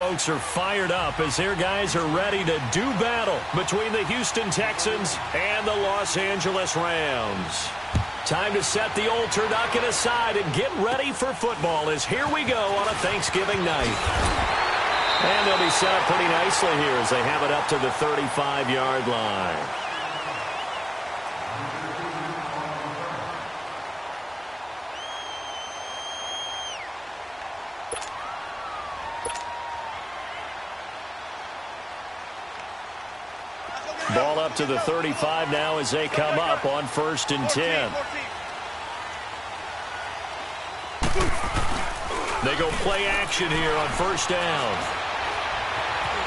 folks are fired up as their guys are ready to do battle between the Houston Texans and the Los Angeles Rams. Time to set the old turducken aside and get ready for football as here we go on a Thanksgiving night. And they'll be set up pretty nicely here as they have it up to the 35-yard line. Ball up to the 35 now as they come up on 1st and 10. They go play action here on 1st down.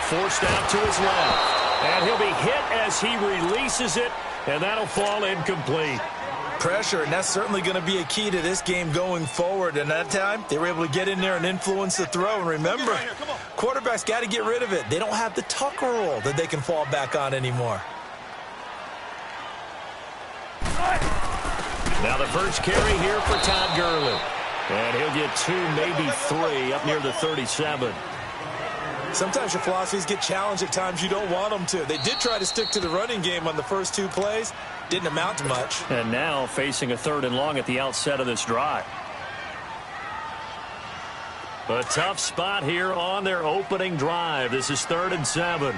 Forced out to his left. And he'll be hit as he releases it, and that'll fall incomplete. Pressure, and that's certainly going to be a key to this game going forward. And that time, they were able to get in there and influence the throw. And remember, quarterbacks got to get rid of it. They don't have the tuck roll that they can fall back on anymore. Now the first carry here for Todd Gurley. And he'll get 2, maybe 3 up near the 37. Sometimes your philosophies get challenged at times you don't want them to. They did try to stick to the running game on the first 2 plays. Didn't amount to much. And now facing a 3rd and long at the outset of this drive. A tough spot here on their opening drive. This is 3rd and 7.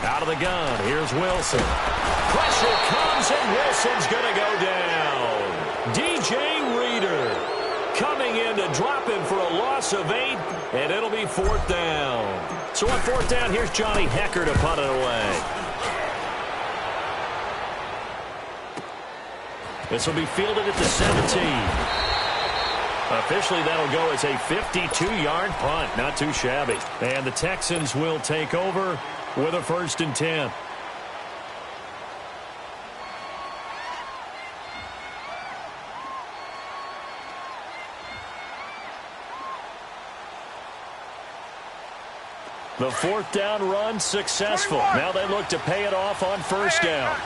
Out of the gun, here's Wilson. Pressure comes, and Wilson's going to go down. DJ Reader coming in to drop him for a loss of 8, and it'll be 4th down. So on 4th down, here's Johnny Hecker to punt it away. This will be fielded at the 17. Officially, that'll go as a 52-yard punt. Not too shabby. And the Texans will take over with a 1st and 10. The 4th down run successful. Now they look to pay it off on 1st down.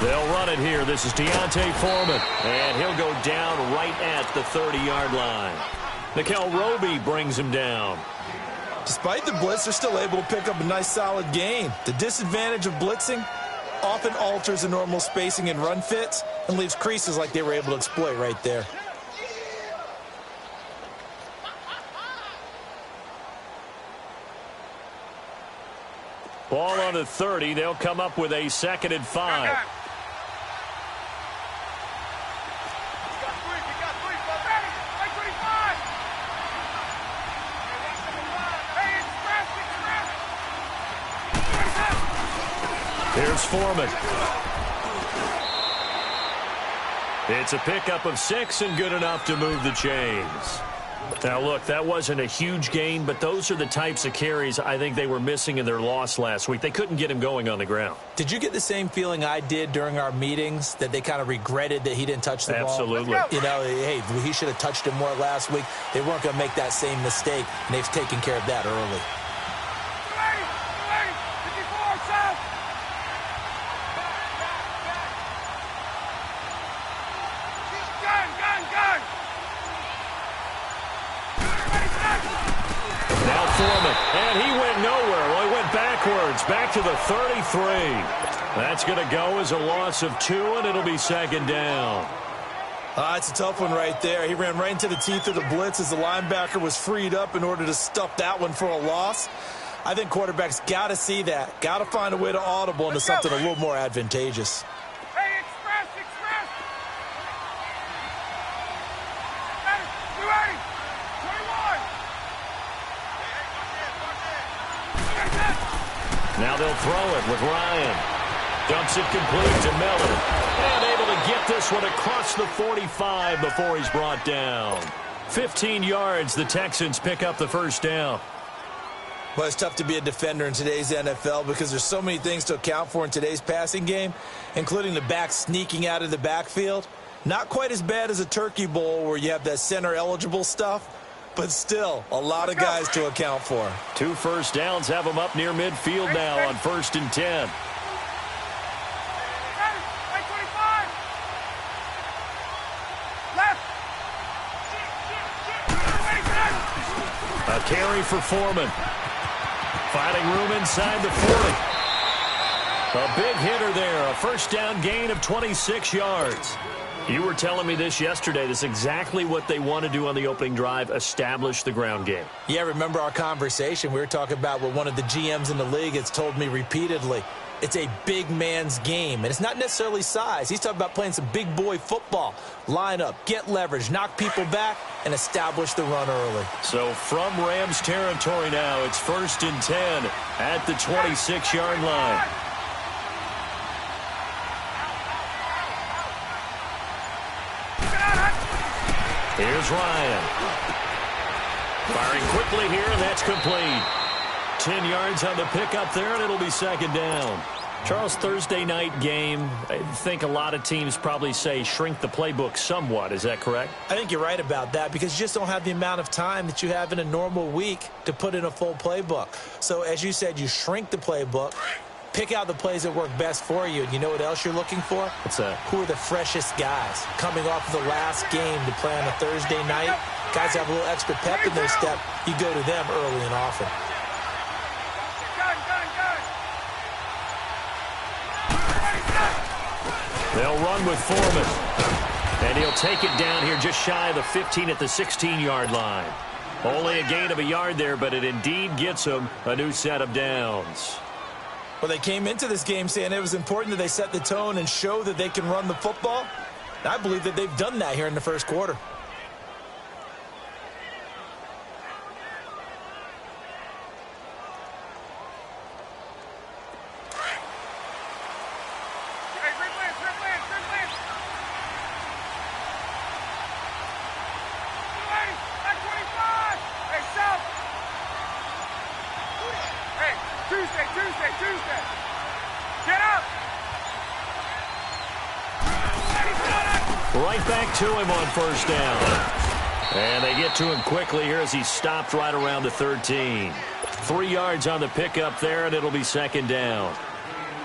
They'll run it here. This is Deontay Foreman. And he'll go down right at the 30-yard line. Nickel Roby brings him down. Despite the blitz, they're still able to pick up a nice solid gain. The disadvantage of blitzing often alters the normal spacing and run fits and leaves creases like they were able to exploit right there. Ball on the 30. They'll come up with a 2nd and 5. Here's Foreman. It's a pickup of 6 and good enough to move the chains. Now, look, that wasn't a huge gain, but those are the types of carries I think they were missing in their loss last week. They couldn't get him going on the ground. Did you get the same feeling I did during our meetings, that they kind of regretted that he didn't touch the ball? Absolutely. You know, hey, he should have touched him more last week. They weren't going to make that same mistake, and they've taken care of that early. And he went nowhere. Well, he went backwards, back to the 33. That's going to go as a loss of 2, and it'll be 2nd down. It's a tough one right there. He ran right into the teeth of the blitz as the linebacker was freed up in order to stuff that one for a loss. I think quarterbacks got to see that, got to find a way to audible into something a little more advantageous. Now they'll throw it with Ryan. Dumps it complete to Miller. And able to get this one across the 45 before he's brought down. 15 yards, the Texans pick up the 1st down. Well, it's tough to be a defender in today's NFL because there's so many things to account for in today's passing game, including the back sneaking out of the backfield. Not quite as bad as a turkey bowl where you have that center-eligible stuff, but still, a lot of guys to account for. 2 first downs have them up near midfield now on 1st and 10. A carry for Foreman. Finding room inside the 40. A big hitter there. A first down gain of 26 yards. You were telling me this yesterday. This is exactly what they want to do on the opening drive, establish the ground game. Yeah, remember our conversation? We were talking about what one of the GMs in the league has told me repeatedly. It's a big man's game, and it's not necessarily size. He's talking about playing some big boy football. Line up, get leverage, knock people back, and establish the run early. So from Rams territory now, it's 1st and 10 at the 26-yard line. Here's Ryan. Firing quickly here, and that's complete. 10 yards on the pickup there, and it'll be 2nd down. Charles, Thursday night game, I think a lot of teams probably say shrink the playbook somewhat. Is that correct? I think you're right about that because you just don't have the amount of time that you have in a normal week to put in a full playbook. So as you said, you shrink the playbook, pick out the plays that work best for you. And you know what else you're looking for? What's that? Who are the freshest guys coming off of the last game to play on a Thursday night? Guys have a little extra pep in their step. You go to them early and often. They'll run with Foreman. And he'll take it down here just shy of the 15 at the 16-yard line. Only a gain of a yard there, but it indeed gets him a new set of downs. Well, they came into this game saying it was important that they set the tone and show that they can run the football. And I believe that they've done that here in the first quarter. Tuesday. Get up. Right back to him on 1st down. And they get to him quickly here as he stopped right around the 13. 3 yards on the pickup there, and it'll be 2nd down.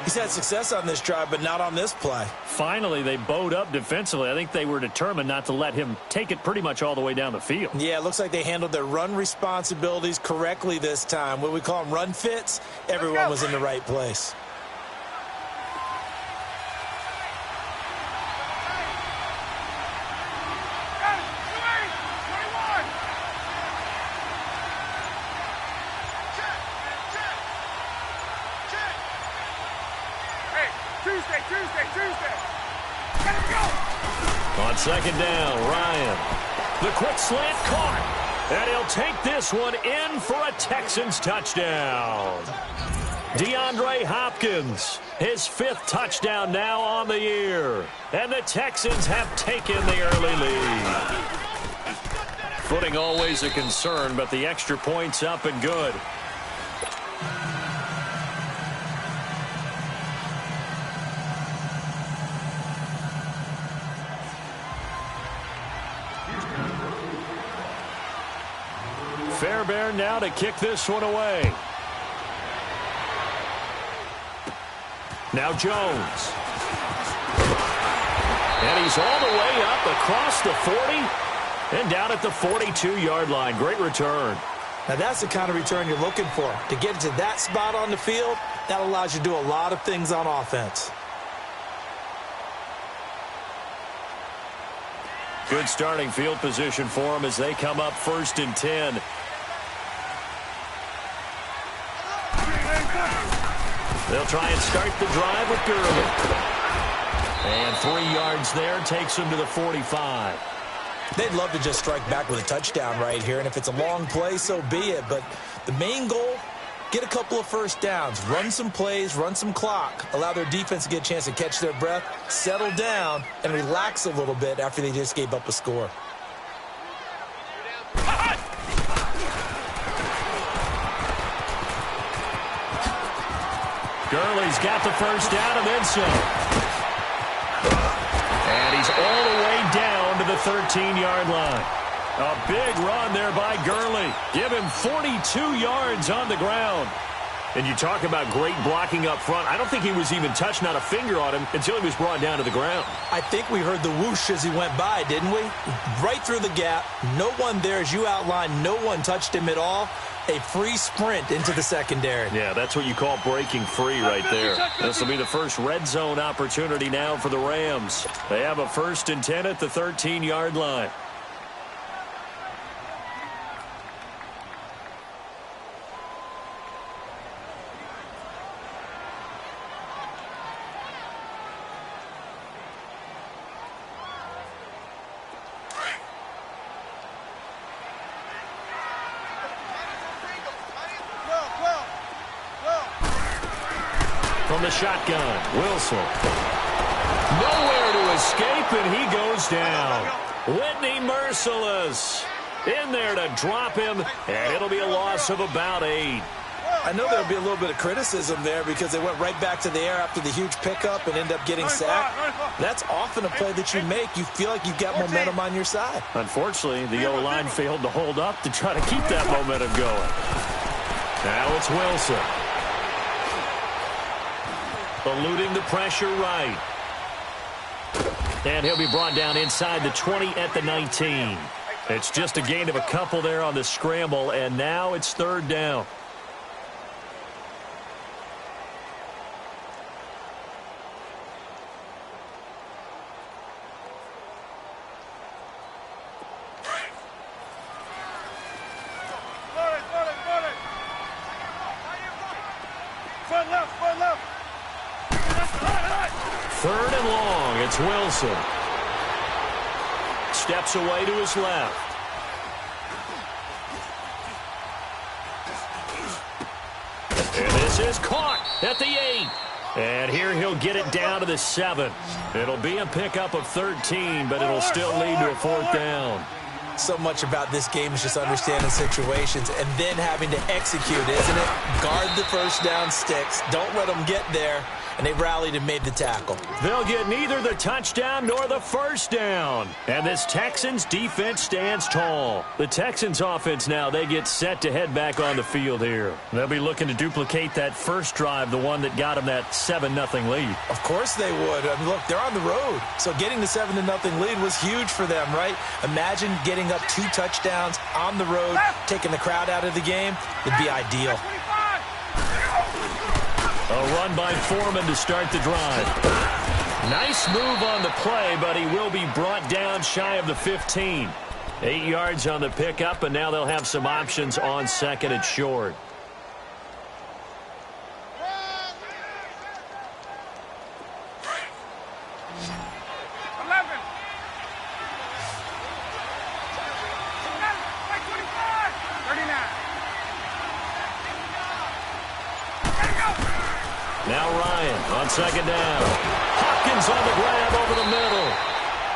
He's had success on this drive, but not on this play. Finally, they bowed up defensively. I think they were determined not to let him take it pretty much all the way down the field. Yeah, it looks like they handled their run responsibilities correctly this time. What we call them run fits, everyone was in the right place. Tuesday. Let him go. On 2nd down, Ryan. The quick slant caught. And he'll take this one in for a Texans touchdown. DeAndre Hopkins, his 5th touchdown now on the year. And the Texans have taken the early lead. Footing always a concern, but the extra point's up and good. Fairbairn now to kick this one away. Now Jones. And he's all the way up across the 40 and down at the 42-yard line. Great return. Now that's the kind of return you're looking for. To get to that spot on the field, that allows you to do a lot of things on offense. Good starting field position for them as they come up 1st and 10. They'll try and start the drive with Gurley. And 3 yards there takes them to the 45. They'd love to just strike back with a touchdown right here, and if it's a long play, so be it. But the main goal, get a couple of first downs, run some plays, run some clock, allow their defense to get a chance to catch their breath, settle down, and relax a little bit after they just gave up a score. Gurley's got the first down and then some. And he's all the way down to the 13-yard line. A big run there by Gurley. Give him 42 yards on the ground. And you talk about great blocking up front. I don't think he was even touched, not a finger on him, until he was brought down to the ground. I think we heard the whoosh as he went by, didn't we? Right through the gap. No one there, as you outlined. No one touched him at all. A free sprint into the secondary. Yeah, that's what you call breaking free right there. This will be the first red zone opportunity now for the Rams. They have a 1st and 10 at the 13-yard line. From the shotgun, Wilson. Nowhere to escape, and he goes down. Whitney merciless. In there to drop him, and it'll be a loss of about 8. I know there'll be a little bit of criticism there because they went right back to the air after the huge pickup and end up getting sacked. That's often a play that you make. You feel like you've got momentum on your side. Unfortunately, the O-line failed to hold up to try to keep that momentum going. Now it's Wilson. Eluding the pressure right. And he'll be brought down inside the 20 at the 19. It's just a gain of a couple there on the scramble, and now it's 3rd down. Third and long, it's Wilson. Steps away to his left. And this is caught at the 8. And here he'll get it down to the 7. It'll be a pickup of 13, but it'll still lead to a 4th down. So much about this game is just understanding situations and then having to execute, isn't it? Guard the first down sticks. Don't let them get there. And they rallied and made the tackle. They'll get neither the touchdown nor the first down. And this Texans defense stands tall. The Texans offense now, they get set to head back on the field here. They'll be looking to duplicate that first drive, the one that got them that 7-0 lead. Of course they would. I mean, look, they're on the road. So getting the 7-0 lead was huge for them, right? Imagine getting up 2 touchdowns on the road, taking the crowd out of the game. It'd be ideal. A run by Foreman to start the drive. Nice move on the play, but he will be brought down shy of the 15. 8 yards on the pickup, and now they'll have some options on 2nd and short. Now Ryan on 2nd down. Hopkins on the grab over the middle.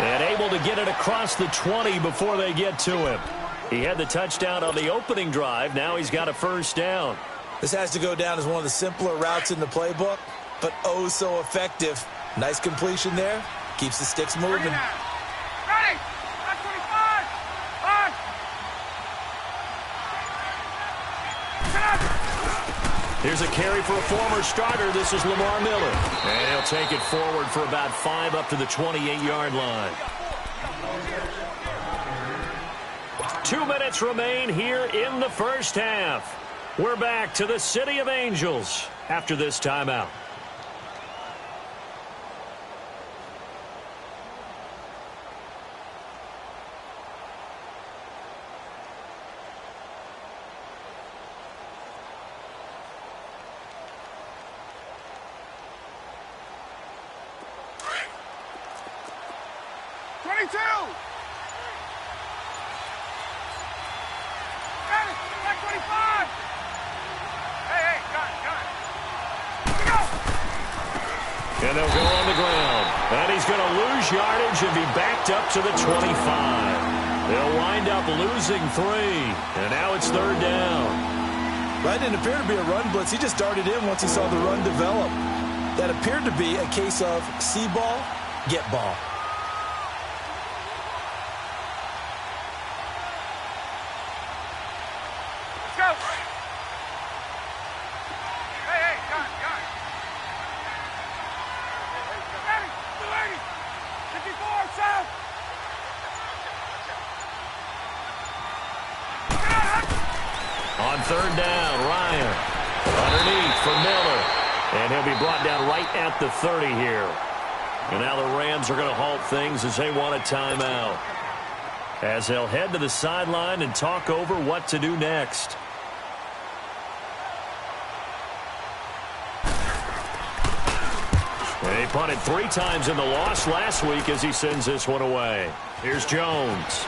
And able to get it across the 20 before they get to him. He had the touchdown on the opening drive. Now he's got a 1st down. This has to go down as one of the simpler routes in the playbook, but oh so effective. Nice completion there. Keeps the sticks moving. Ready! 25! On! Here's a carry for a former starter. This is Lamar Miller. And he'll take it forward for about 5 up to the 28-yard line. 2 minutes remain here in the first half. We're back to the City of Angels after this timeout. And they'll go on the ground. And he's going to lose yardage and be backed up to the 25. They'll wind up losing 3. And now it's 3rd down. That didn't appear to be a run blitz. He just darted in once he saw the run develop. That appeared to be a case of see ball, get ball. On third down, Ryan. Underneath for Miller. And he'll be brought down right at the 30 here. And now the Rams are going to halt things as they want a timeout, as they'll head to the sideline and talk over what to do next. And he punted 3 times in the loss last week as he sends this one away. Here's Jones.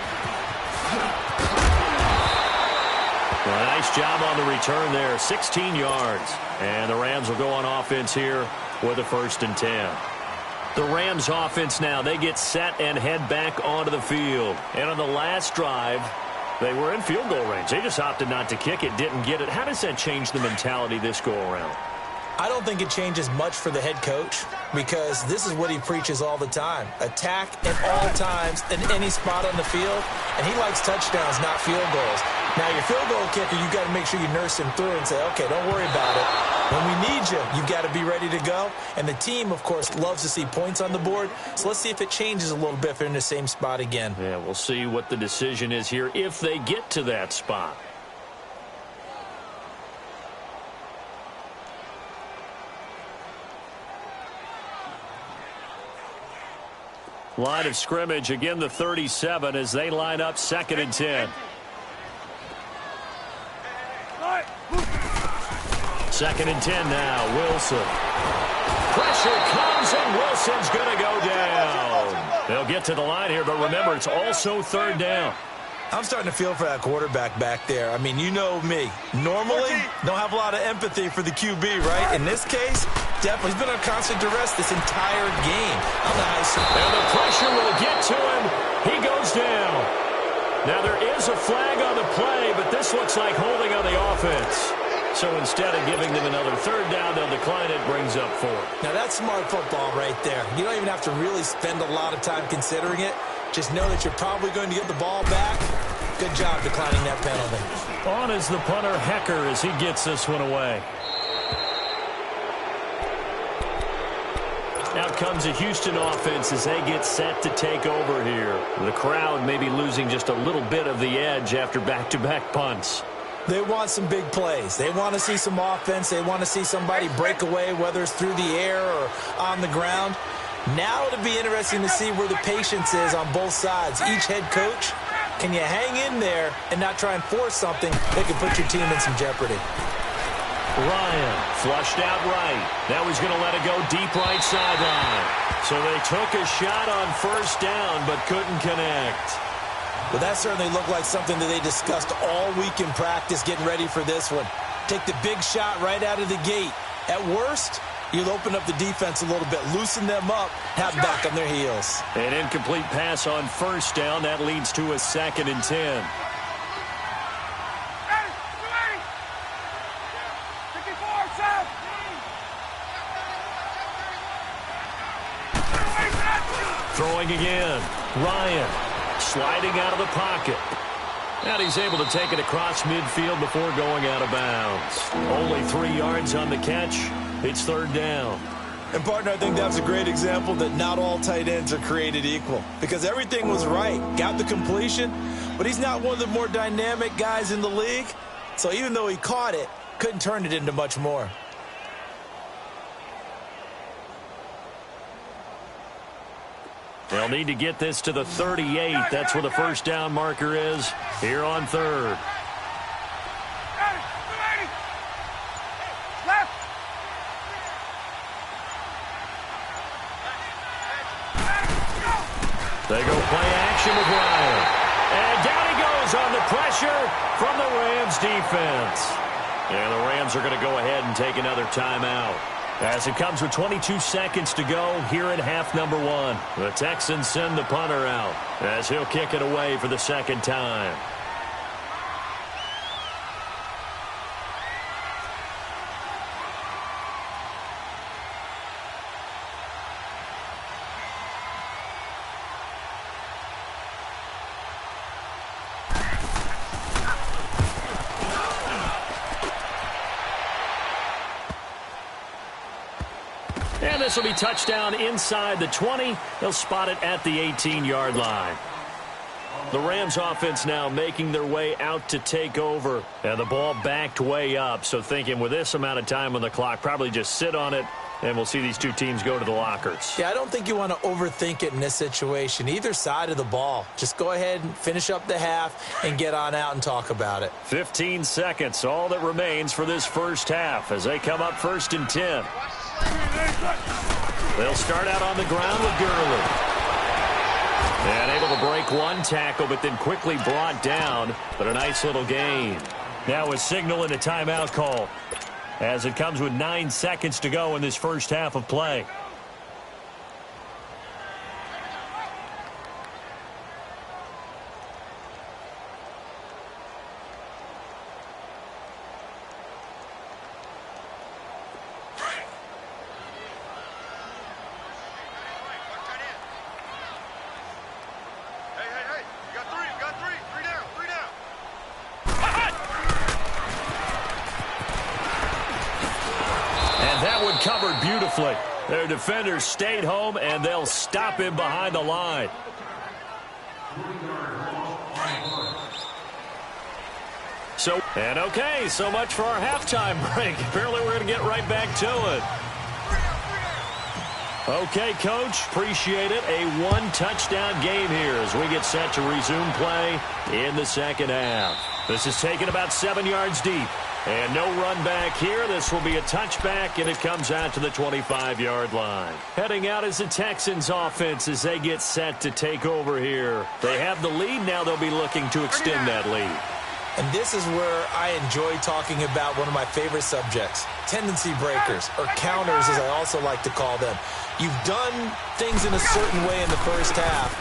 Well, nice job on the return there, 16 yards. And the Rams will go on offense here with a 1st and 10. The Rams offense now, they get set and head back onto the field. And on the last drive, they were in field goal range. They just opted not to kick it, didn't get it. How does that change the mentality this go around? I don't think it changes much for the head coach, because this is what he preaches all the time. Attack at all times in any spot on the field, and he likes touchdowns, not field goals. Now, your field goal kicker, you've got to make sure you nurse him through and say, okay, don't worry about it. When we need you, you've got to be ready to go. And the team, of course, loves to see points on the board. So let's see if it changes a little bit if they're in the same spot again. Yeah, we'll see what the decision is here if they get to that spot. Line of scrimmage, again the 37 as they line up 2nd and 10. 2nd and 10 now, Wilson. Pressure comes and Wilson's going to go down. They'll get to the line here, but remember, it's also 3rd down. I'm starting to feel for that quarterback back there. I mean, you know me. Normally, don't have a lot of empathy for the QB, right? In this case, definitely. He's been on constant duress this entire game. I don't know how and the pressure will get to him. He goes down. Now, there is a flag on the play, but this looks like holding on the offense. So instead of giving them another 3rd down, they'll decline it, brings up 4. Now, that's smart football right there. You don't even have to really spend a lot of time considering it. Just know that you're probably going to get the ball back. Good job declining that penalty. On is the punter, Hecker, as he gets this one away. Out comes the Houston offense as they get set to take over here. The crowd may be losing just a little bit of the edge after back-to-back punts. They want some big plays. They want to see some offense. They want to see somebody break away, whether it's through the air or on the ground. Now it'll be interesting to see where the patience is on both sides. Each head coach, can you hang in there and not try and force something that could put your team in some jeopardy? Ryan flushed out right. Now he's going to let it go deep right sideline. So they took a shot on 1st down but couldn't connect. Well, that certainly looked like something that they discussed all week in practice getting ready for this one. Take the big shot right out of the gate. At worst, you'll open up the defense a little bit, loosen them up, have them back on their heels. An incomplete pass on 1st down. That leads to a 2nd and 10. Throwing again. Ryan sliding out of the pocket. And he's able to take it across midfield before going out of bounds. Only 3 yards on the catch. It's 3rd down. And, partner, I think that's a great example that not all tight ends are created equal, because everything was right. Got the completion, but he's not one of the more dynamic guys in the league. So even though he caught it, couldn't turn it into much more. They'll need to get this to the 38. That's where the 1st down marker is here on 3rd. They go play action with Ryan. And down he goes on the pressure from the Rams defense. And the Rams are going to go ahead and take another timeout, as it comes with 22 seconds to go here at half number 1. The Texans send the punter out as he'll kick it away for the 2nd time. And this will be touchdown inside the 20. They'll spot it at the 18-yard line. The Rams offense now making their way out to take over. And the ball backed way up. So thinking with this amount of time on the clock, probably just sit on it. And we'll see these two teams go to the lockers. Yeah, I don't think you want to overthink it in this situation. Either side of the ball. Just go ahead and finish up the half and get on out and talk about it. 15 seconds, all that remains for this first half as they come up 1st and 10. They'll start out on the ground with Gurley. And able to break one tackle, but then quickly brought down. But a nice little gain. Now a signal and a timeout call, as it comes with 9 seconds to go in this first half of play. Covered beautifully. Their defenders stayed home, and they'll stop him behind the line. Okay, so much for our halftime break. Apparently we're going to get right back to it. Okay, Coach, appreciate it. A one-touchdown game here as we get set to resume play in the second half. This is taken about 7 yards deep. And no run back here. This will be a touchback, and it comes out to the 25-yard line. Heading out is the Texans offense as they get set to take over here. They have the lead. Now they'll be looking to extend that lead. And this is where I enjoy talking about one of my favorite subjects, tendency breakers, or counters as I also like to call them. You've done things in a certain way in the first half,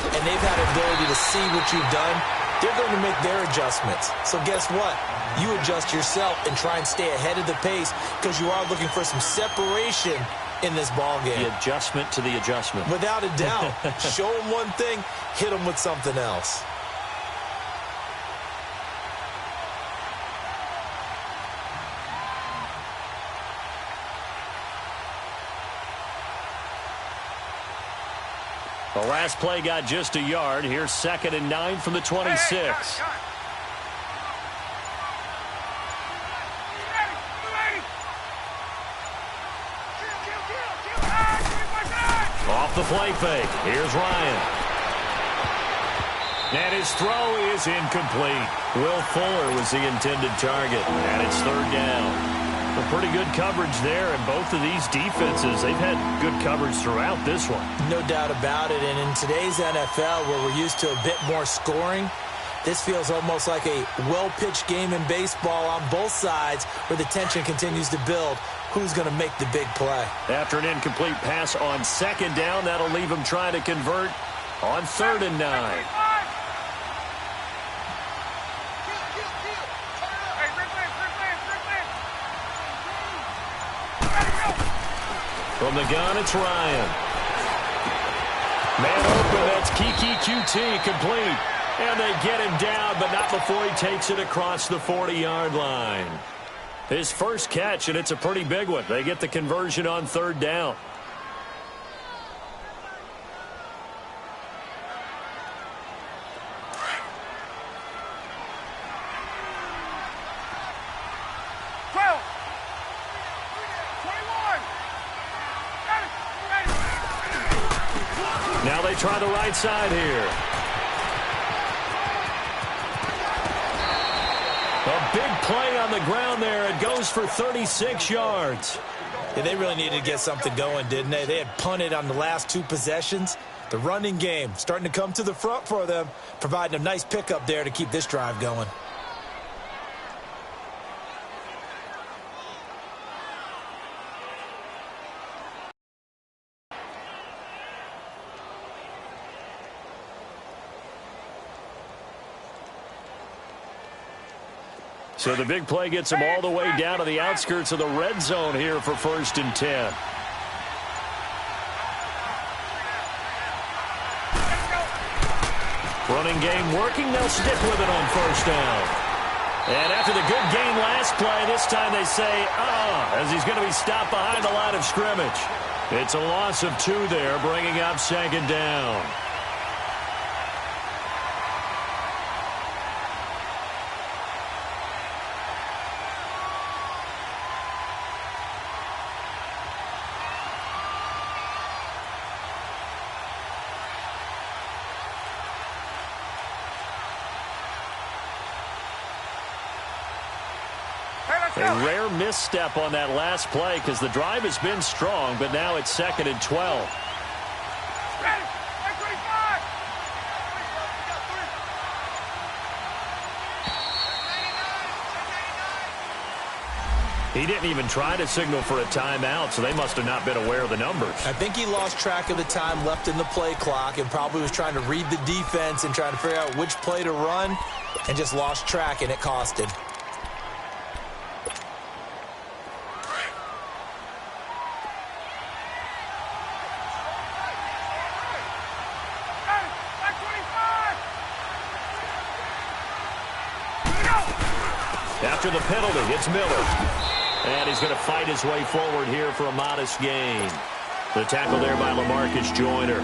and they've had the ability to see what you've done. They're going to make their adjustments. So guess what? You adjust yourself and try and stay ahead of the pace because you are looking for some separation in this ball game. The adjustment to the adjustment. Without a doubt. Show them one thing, hit them with something else. The last play got just a yard. Here's 2nd and 9 from the 26. Off the play fake. Here's Ryan. And his throw is incomplete. Will Fuller was the intended target. And it's 3rd down. A pretty good coverage there, and both of these defenses, they've had good coverage throughout this one. No doubt about it, and in today's NFL, where we're used to a bit more scoring, this feels almost like a well-pitched game in baseball on both sides where the tension continues to build. Who's going to make the big play? After an incomplete pass on 2nd down, that'll leave him trying to convert on 3rd and 9. From the gun, it's Ryan. Man open, that's Kiki QT, complete. And they get him down, but not before he takes it across the 40-yard line. His first catch, and it's a pretty big one. They get the conversion on 3rd down. Now they try the right side here. A big play on the ground there. It goes for 36 yards. Yeah, they really needed to get something going, didn't they? They had punted on the last 2 possessions. The running game starting to come to the front for them, providing a nice pickup there to keep this drive going. So the big play gets them all the way down to the outskirts of the red zone here for 1st and 10. Running game working. They'll stick with it on 1st down. And after the good gain last play, this time they say, as he's going to be stopped behind the line of scrimmage. It's a loss of 2 there, bringing up 2nd down. A rare misstep on that last play because the drive has been strong, but now it's 2nd and 12. He didn't even try to signal for a timeout, so they must have not been aware of the numbers. I think he lost track of the time left in the play clock and probably was trying to read the defense and trying to figure out which play to run and just lost track, and it cost him. After the penalty, it's Miller. And he's going to fight his way forward here for a modest gain. The tackle there by LaMarcus Joyner.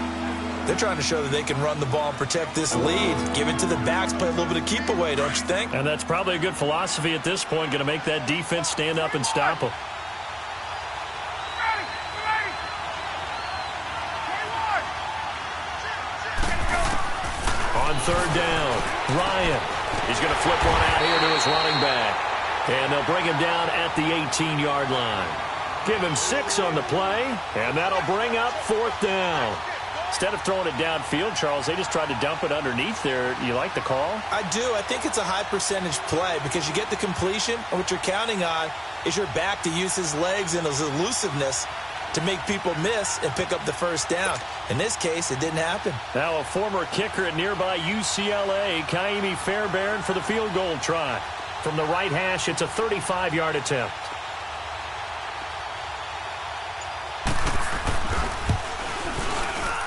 They're trying to show that they can run the ball and protect this lead. Give it to the backs, play a little bit of keep away, don't you think? And that's probably a good philosophy at this point, going to make that defense stand up and stop them. On 3rd down, Ryan. He's going to flip one out here to his running back. And they'll bring him down at the 18-yard line. Give him 6 on the play, and that'll bring up 4th down. Instead of throwing it downfield, Charles, they just tried to dump it underneath there. You like the call? I do. I think it's a high-percentage play because you get the completion, and what you're counting on is your back to use his legs and his elusiveness to make people miss and pick up the 1st down. In this case, it didn't happen. Now a former kicker at nearby UCLA, Kaimi Fairbairn, for the field goal try. From the right hash, it's a 35-yard attempt.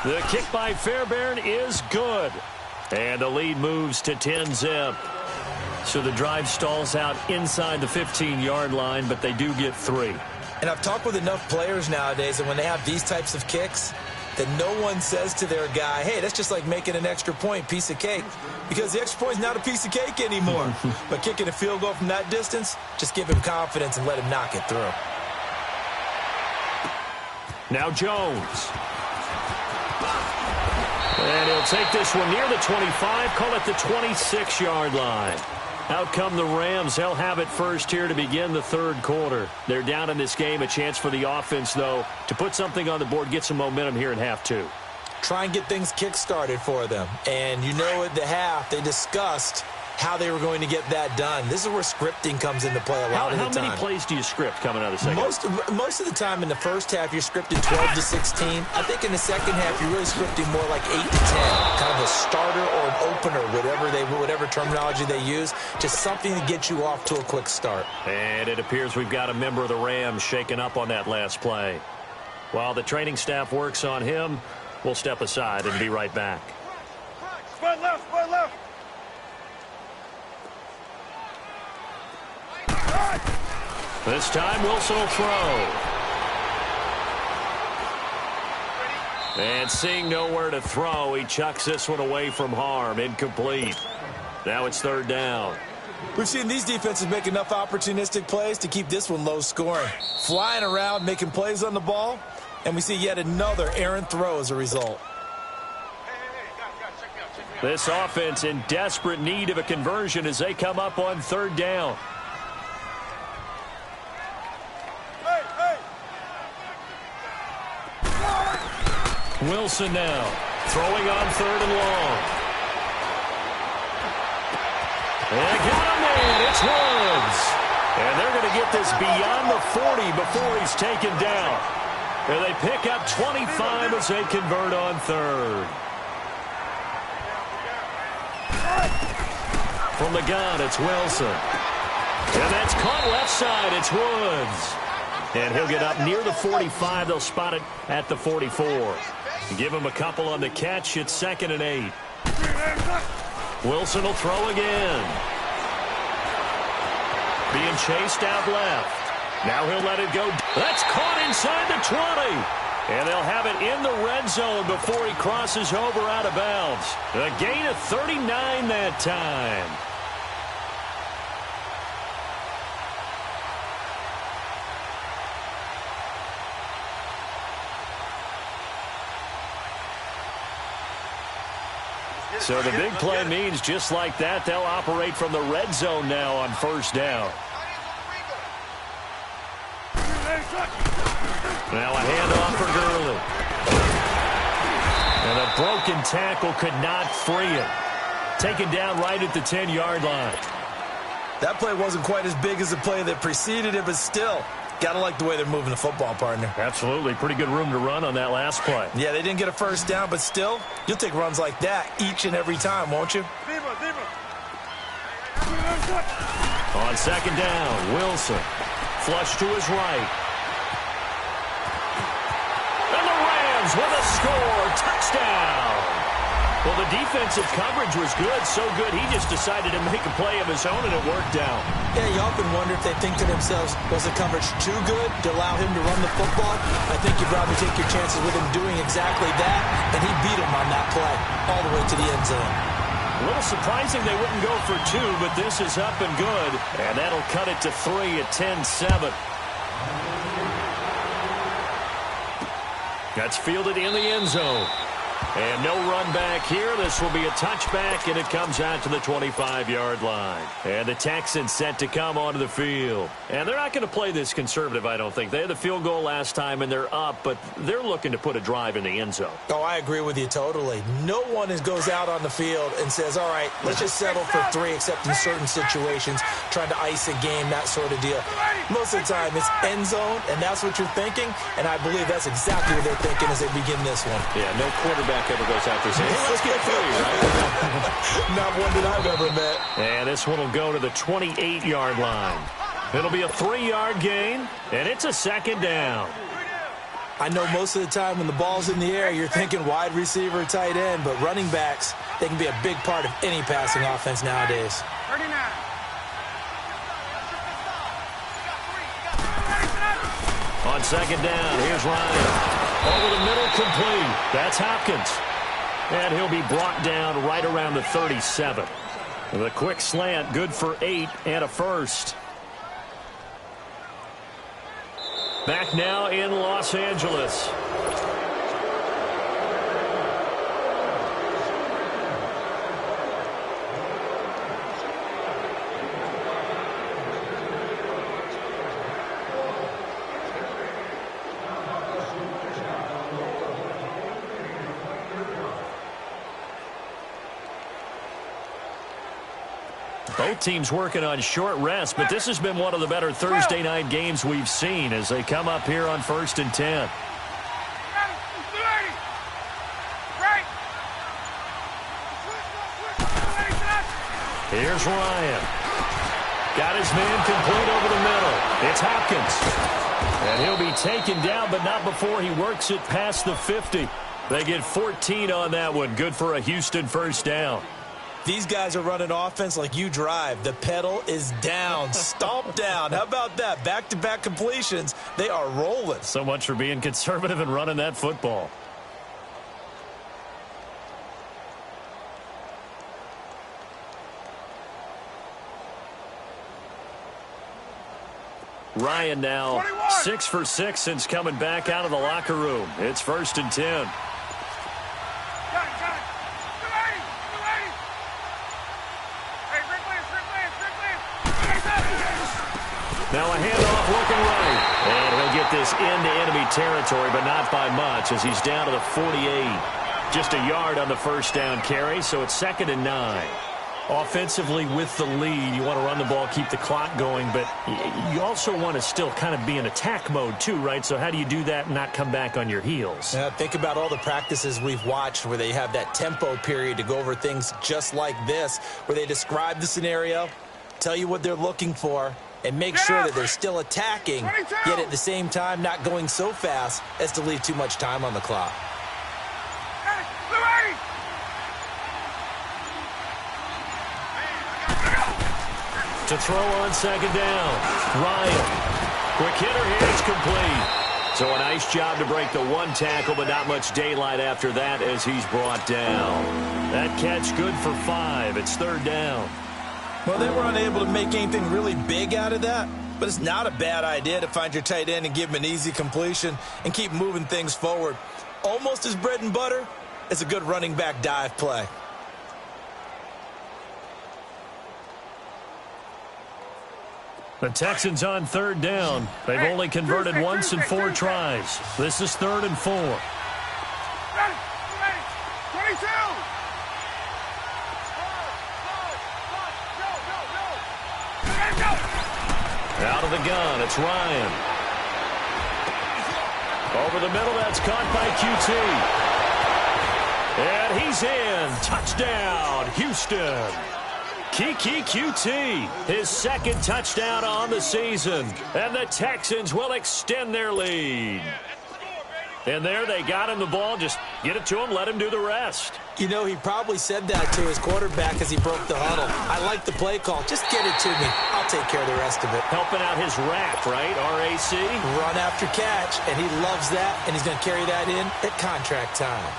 The kick by Fairbairn is good. And the lead moves to 10-zip. So the drive stalls out inside the 15-yard line, but they do get 3. And I've talked with enough players nowadays that when they have these types of kicks, that no one says to their guy, hey, that's just like making an extra point, piece of cake. Because the extra point is not a piece of cake anymore. But kicking a field goal from that distance, just give him confidence and let him knock it through. Now Jones. And he'll take this one near the 25, call it the 26-yard line. Out come the Rams. They'll have it first here to begin the 3rd quarter. They're down in this game. A chance for the offense, though, to put something on the board, get some momentum here in half 2. Try and get things kick-started for them. And you know at the half, they discussed how they were going to get that done. This is where scripting comes into play a lot of the time. How many plays do you script coming out of the second? Most of the time in the first half, you're scripting 12 to 16. I think in the second half, you're really scripting more like 8 to 10. Kind of a starter or an opener, whatever terminology they use. Just something to get you off to a quick start. And it appears we've got a member of the Rams shaken up on that last play. While the training staff works on him, we'll step aside and be right back. Split left, split left. This time, Wilson will throw. And seeing nowhere to throw, he chucks this one away from harm. Incomplete. Now it's 3rd down. We've seen these defenses make enough opportunistic plays to keep this one low scoring. Flying around, making plays on the ball, and we see yet another errant throw as a result. This offense in desperate need of a conversion as they come up on 3rd down. Wilson now throwing on 3rd and long. And got him there. It's Woods. And they're going to get this beyond the 40 before he's taken down. And they pick up 25 as they convert on 3rd. From the gun, it's Wilson. And that's caught left side. It's Woods. And he'll get up near the 45. They'll spot it at the 44. Give him a couple on the catch. It's 2nd and 8. Wilson will throw again. Being chased out left. Now he'll let it go. That's caught inside the 20. And they'll have it in the red zone before he crosses over out of bounds. A gain of 39 that time. So the big play means just like that, they'll operate from the red zone now on 1st down. Now a handoff for Gurley. And a broken tackle could not free it. Taken down right at the 10-yard line. That play wasn't quite as big as the play that preceded it, but still, gotta like the way they're moving the football, partner. Absolutely. Pretty good room to run on that last play. Yeah, they didn't get a first down, but still, you'll take runs like that each and every time, won't you? On second down, Wilson. Flush to his right. And the Rams with a score. Touchdown. Well, the defensive coverage was good, so good he just decided to make a play of his own, and it worked out. Yeah, you often wonder if they think to themselves, was the coverage too good to allow him to run the football? I think you'd probably take your chances with him doing exactly that, and he beat him on that play all the way to the end zone. A little surprising they wouldn't go for two, but this is up and good, and that'll cut it to 3 at 10-7. That's fielded in the end zone. And no run back here. This will be a touchback, and it comes out to the 25-yard line. And the Texans set to come onto the field. And they're not going to play this conservative, I don't think. They had the field goal last time, and they're up, but they're looking to put a drive in the end zone. Oh, I agree with you totally. No one goes out on the field and says, all right, let's just settle for 3, except in certain situations, trying to ice a game, that sort of deal. Most of the time, it's end zone, and that's what you're thinking, and I believe that's exactly what they're thinking as they begin this one. Yeah, no quarterback ever goes out there saying, hey, let's get 3, right? Not one that I've ever met. And this one will go to the 28-yard line. It'll be a 3-yard gain, and it's a second down. I know most of the time when the ball's in the air, you're thinking wide receiver, tight end, but running backs, they can be a big part of any passing offense nowadays. 39. On second down, here's Ryan. Over the middle, complete. That's Hopkins. And he'll be brought down right around the 37. The quick slant, good for 8 and a first. Back now in Los Angeles. Both teams working on short rest, but this has been one of the better Thursday night games we've seen as they come up here on 1st and 10. Here's Ryan. Got his man complete over the middle. It's Hopkins. And he'll be taken down, but not before he works it past the 50. They get 14 on that one. Good for a Houston first down. These guys are running offense like you drive. The pedal is down, stomp down. How about that? Back-to-back completions. They are rolling. So much for being conservative and running that football. Ryan now 21. 6 for 6 since coming back out of the locker room. It's 1st and 10. Now a handoff looking right. And he'll get this into enemy territory, but not by much as he's down to the 48. Just a yard on the first down carry, so it's 2nd and 9. Offensively with the lead, you want to run the ball, keep the clock going, but you also want to still kind of be in attack mode too, right? So how do you do that and not come back on your heels? Yeah, think about all the practices we've watched where they have that tempo period to go over things just like this, where they describe the scenario, tell you what they're looking for, and make sure that they're still attacking, yet at the same time not going so fast as to leave too much time on the clock. To throw on second down, Ryan. Quick hitter here, it's complete. So a nice job to break the one tackle, but not much daylight after that as he's brought down. That catch good for 5. It's 3rd down. Well, they were unable to make anything really big out of that, but it's not a bad idea to find your tight end and give him an easy completion and keep moving things forward. Almost as bread and butter as a good running back dive play. The Texans on third down. They've only converted once in 4 tries. This is 3rd and 4. Ready. 22. Out of the gun, it's Ryan. Over the middle, that's caught by QT. And he's in. Touchdown, Houston. Kiki QT, his 2nd touchdown on the season. And the Texans will extend their lead. And there they got him the ball. Just get it to him, let him do the rest. You know, he probably said that to his quarterback as he broke the huddle. I like the play call. Just get it to me. I'll take care of the rest of it. Helping out his RAC, right? R-A-C? Run after catch, and he loves that, and he's going to carry that in at contract time.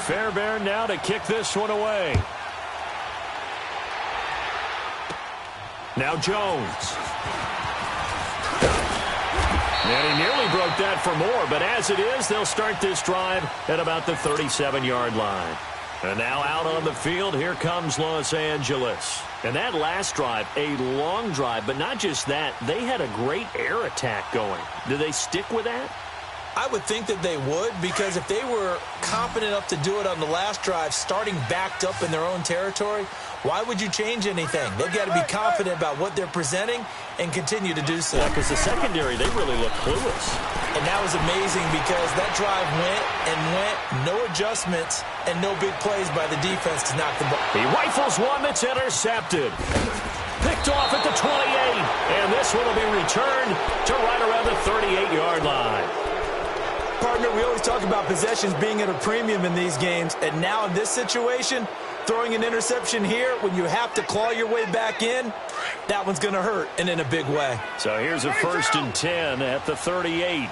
Fairbairn now to kick this one away. Now Jones. And he nearly broke that for more, but as it is, they'll start this drive at about the 37-yard line. And now out on the field, here comes Los Angeles. And that last drive, a long drive, but not just that, they had a great air attack going. Do they stick with that? I would think that they would, because if they were confident enough to do it on the last drive, starting backed up in their own territory, why would you change anything? They've got to be confident about what they're presenting and continue to do so. Yeah, because the secondary, they really look clueless. And that was amazing because that drive went and went, no adjustments, and no big plays by the defense to knock the ball. He rifles one that's intercepted. Picked off at the 28, and this one will be returned to right around the 38-yard line. Partner, we always talk about possessions being at a premium in these games, and now in this situation, throwing an interception here when you have to claw your way back in, that one's going to hurt, and in a big way. So here's a 1st and 10 at the 38.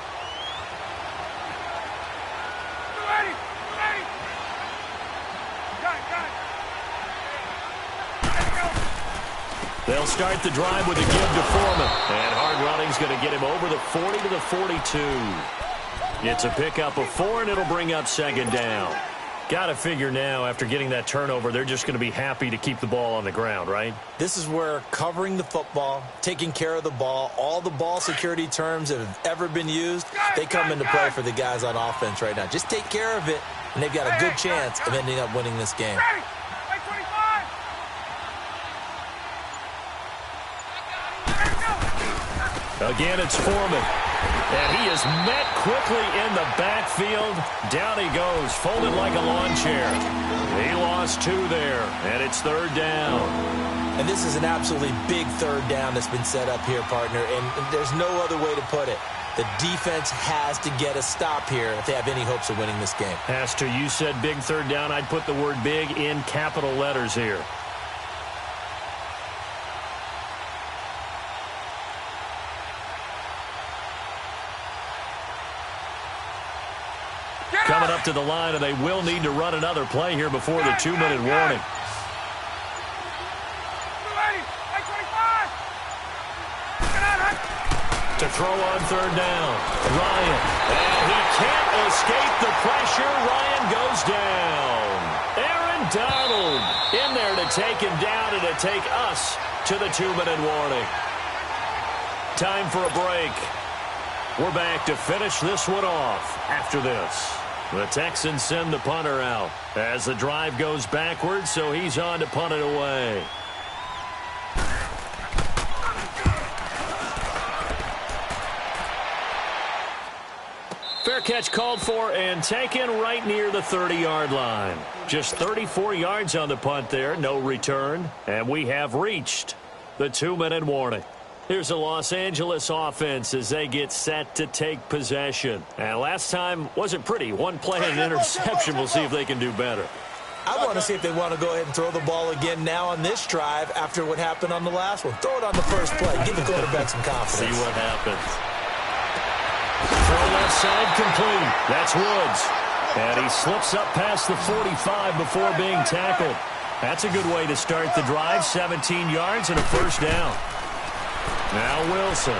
They'll start the drive with a give to Foreman. And hard running's going to get him over the 40 to the 42. It's a pickup of 4, and it'll bring up 2nd down. Got to figure now, after getting that turnover, they're just going to be happy to keep the ball on the ground, right? This is where covering the football, taking care of the ball, all the ball security terms that have ever been used, they come into play for the guys on offense right now. Just take care of it, and they've got a good chance of ending up winning this game. Again, it's Foreman. And he is met quickly in the backfield. Down he goes, folded like a lawn chair. He lost 2 there, and it's 3rd down. And this is an absolutely big 3rd down that's been set up here, partner, and there's no other way to put it. The defense has to get a stop here if they have any hopes of winning this game. Has to. You said big 3rd down. I'd put the word big in capital letters here. Coming up to the line, and they will need to run another play here before the 2-minute warning. To throw on 3rd down, Ryan. And he can't escape the pressure. Ryan goes down. Aaron Donald in there to take him down and to take us to the 2-minute warning. Time for a break. We're back to finish this one off after this. The Texans send the punter out as the drive goes backwards, so he's on to punt it away. Fair catch called for and taken right near the 30-yard line. Just 34 yards on the punt there, no return, and we have reached the 2-minute warning. Here's the Los Angeles offense as they get set to take possession. And last time wasn't pretty. One play and an interception. We'll see if they can do better. I want to see if they want to go ahead and throw the ball again now on this drive after what happened on the last one. Throw it on the first play. Give the quarterback some confidence. See what happens. Throw left side complete. That's Woods. And he slips up past the 45 before being tackled. That's a good way to start the drive. 17 yards and a 1st down. Now Wilson,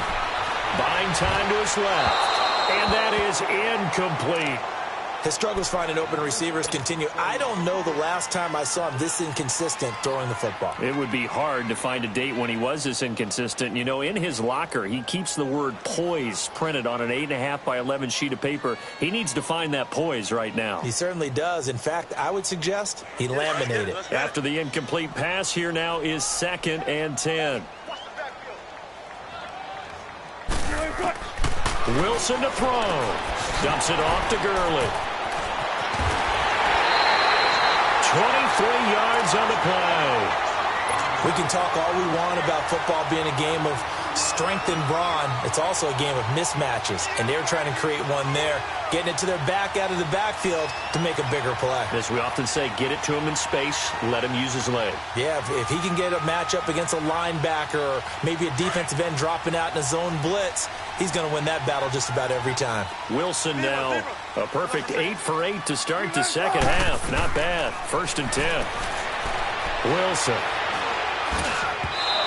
buying time to his left, and that is incomplete. His struggles finding open receivers continue. I don't know the last time I saw him this inconsistent throwing the football. It would be hard to find a date when he was this inconsistent. You know, in his locker, he keeps the word poise printed on an 8.5 by 11 sheet of paper. He needs to find that poise right now. He certainly does. In fact, I would suggest he laminated. After the incomplete pass, here now is 2nd and 10. Wilson to throw. Dumps it off to Gurley. 23 yards on the play. We can talk all we want about football being a game of strength and brawn. It's also a game of mismatches, and they're trying to create one there, getting it to their back out of the backfield to make a bigger play. As we often say, get it to him in space, let him use his leg. Yeah, if he can get a matchup against a linebacker or maybe a defensive end dropping out in a zone blitz, he's going to win that battle just about every time. Wilson now a perfect 8 for 8 to start the second half. Not bad. 1st and 10. Wilson.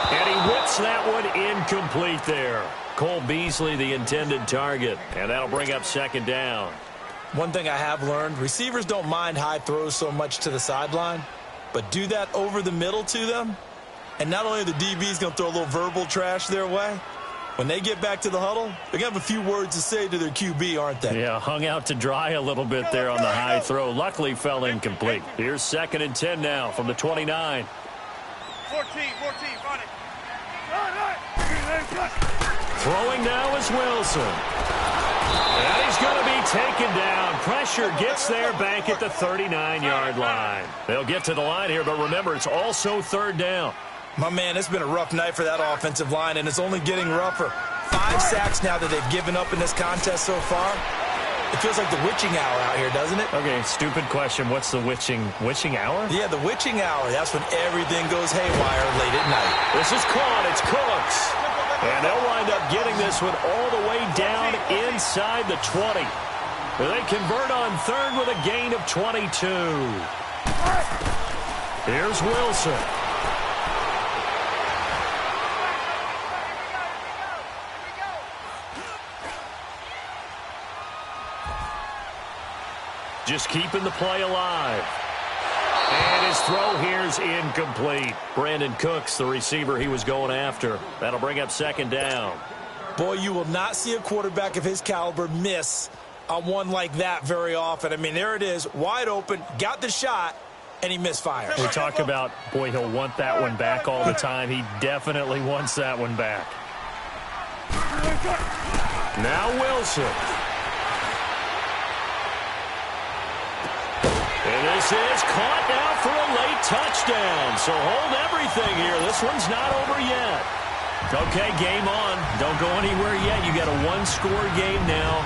And he whips that one incomplete there. Cole Beasley, the intended target. And that'll bring up 2nd down. One thing I have learned, receivers don't mind high throws so much to the sideline, but do that over the middle to them, and not only are the DBs going to throw a little verbal trash their way, when they get back to the huddle, they're going to have a few words to say to their QB, aren't they? Yeah, hung out to dry a little bit there on the high throw. Luckily fell incomplete. Here's 2nd and 10 now from the 29. 14, run it. Throwing now is Wilson. And he's going to be taken down. Pressure gets there back at the 39-yard line. They'll get to the line here, but remember, it's also 3rd down. My man, it's been a rough night for that offensive line, and it's only getting rougher. 5 sacks now that they've given up in this contest so far. It feels like the witching hour out here, doesn't it? Okay, stupid question. What's the witching hour? Yeah, the witching hour. That's when everything goes haywire late at night. This is caught. It's Cooks. And they'll wind up getting this one all the way down inside the 20. They convert on 3rd with a gain of 22. Here's Wilson. Just keeping the play alive. And his throw here's incomplete. Brandon Cooks, the receiver he was going after. That'll bring up 2nd down. Boy, you will not see a quarterback of his caliber miss on one like that very often. I mean, there it is, wide open, got the shot, and he misfired. We talk about, boy, he'll want that one back all the time. He definitely wants that one back. Now Wilson. And this is caught now for a late touchdown. So hold everything here. This one's not over yet. Okay, game on. Don't go anywhere yet. You got a 1-score game now.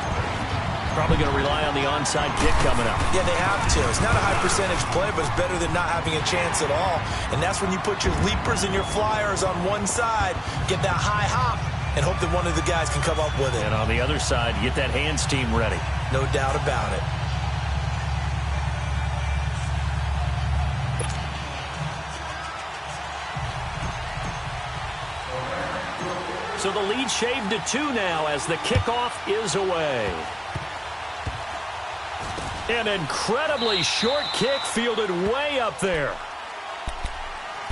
Probably going to rely on the onside kick coming up. Yeah, they have to. It's not a high percentage play, but it's better than not having a chance at all. And that's when you put your leapers and your flyers on one side, get that high hop, and hope that one of the guys can come up with it. And on the other side, get that hands team ready. No doubt about it. So the lead shaved to 2 now as the kickoff is away. An incredibly short kick fielded way up there.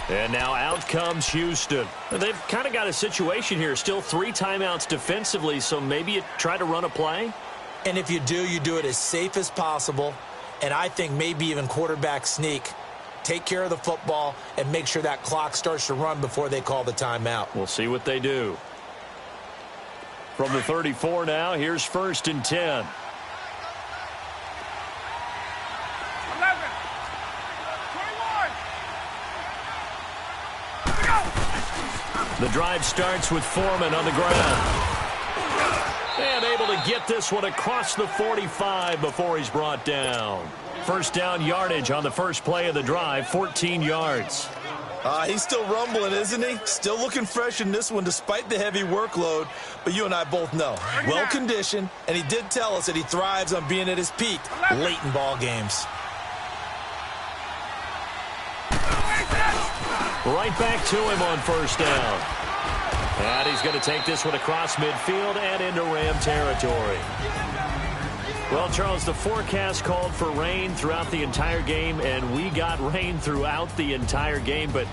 And now out comes Houston. They've kind of got a situation here. Still 3 timeouts defensively, so maybe you try to run a play. And if you do it as safe as possible. And I think maybe even quarterback sneak. Take care of the football and make sure that clock starts to run before they call the timeout. We'll see what they do. From the 34 now, here's 1st and 10. 11. The drive starts with Foreman on the ground. And able to get this one across the 45 before he's brought down. 1st down yardage on the first play of the drive, 14 yards. He's still rumbling, isn't he? Still looking fresh in this one despite the heavy workload. But you and I both know, well-conditioned, and he did tell us that he thrives on being at his peak late in ball games. Right back to him on 1st down. And he's going to take this one across midfield and into Ram territory. Well, Charles, the forecast called for rain throughout the entire game, and we got rain throughout the entire game. But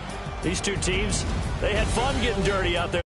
these two teams, they had fun getting dirty out there.